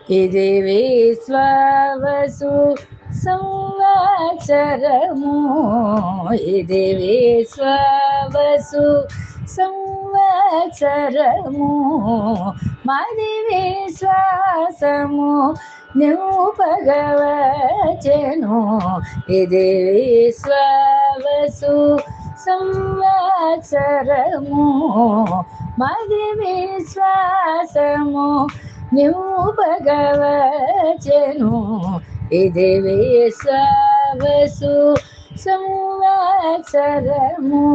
ఇది విశ్వావసు సంవత్సరము, ఇది విశ్వావసు సంవత్సరము, మది విశ్వాసము నింపగవచెను. ఇది విశ్వావసు సంవత్సరము, మది విశ్వాసము నింపగవచెను. ఇది విశ్వావసు సంవత్సరము.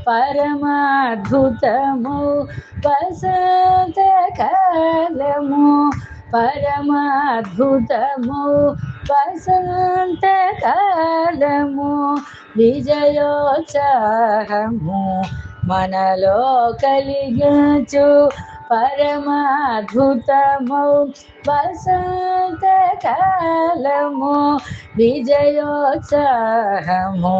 పరమాద్భుతము వసంతకాలము, పరమాద్భుతము వసంతకాలము, విజయోత్సాహము మనలో కలిగించు. పరమాద్భుతము వసంతకాలము, విజయోత్సాహము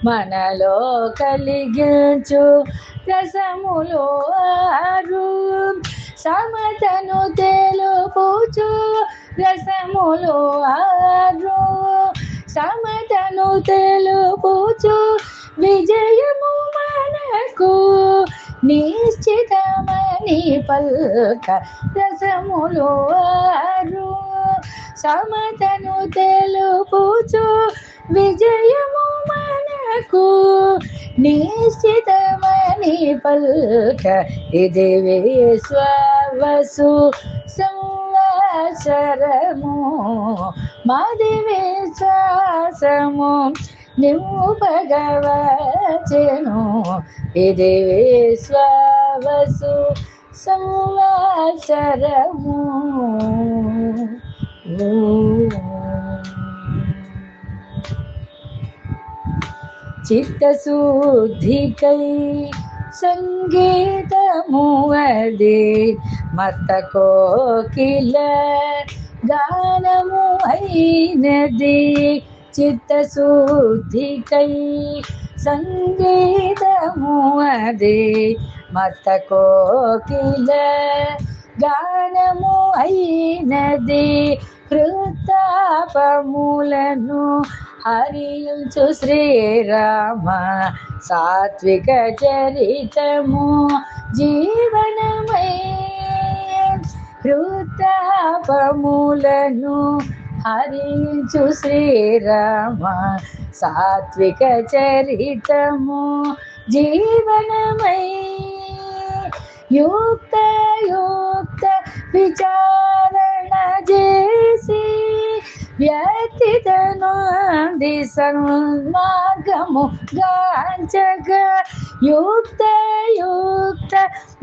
మనలో కలిగించు. రసములో ఆరు సమతను తెలుపుచు, రసములో ఆరు సమతను తెలుపుచు, విజయము మనకు నిశ్చితమని పల్క. రసములో ఆరు సమతను తెలుపుచు, విజయము మనకు నిశ్చితమని పల్క. ఇది విశ్వావసు సంవత్సరము, మది విశ్వాసము నింపగవచెను. ఇది విశ్వావసు సంవత్సరము. చిత్తశుద్ధికై సంగీతము అది, మత కోకిల గానము అయినది. చిత్తశుద్ధికై సంగీతము అది, మత కోకిల గానము అయినది. కృతాపములను హరించు శ్రీరామ సాత్విక చరితము జీవనమై. కృతాపములను హరించు శ్రీరామ సాత్విక చరితము జీవనమై. యుక్త యుక్త విచారణ చేసి వ్యక్తితనుంది సన్మార్గము గాంచగా. యుక్త యుక్త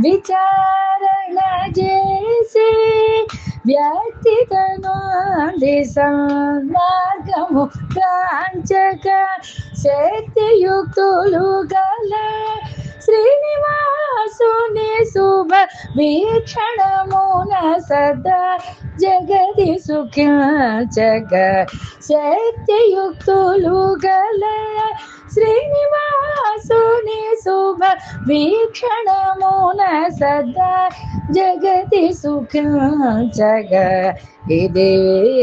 విచారణ చేసి వ్యక్తితనుంది సన్మార్గము గాంచగా. శక్తియుక్తులు గల శ్రీనివాసుని శుభ వీక్షణమున సదా జగతి సుఖించగ. శక్తియుక్తులు గల శ్రీనివాసుని శుభ వీక్షణమున సదా జగతి సుఖించగ. ఇది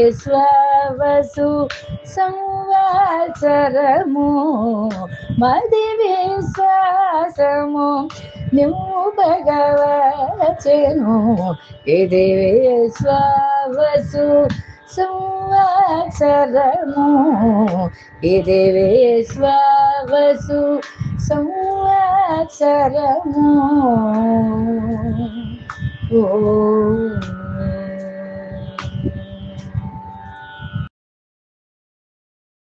విశ్వావసు సంవత్సరము, మది విశ్వాసము నింపగవచెను. ఇది విశ్వావసు సంవత్సరము, ఇది విశ్వావసు సంవత్సరము. ఓ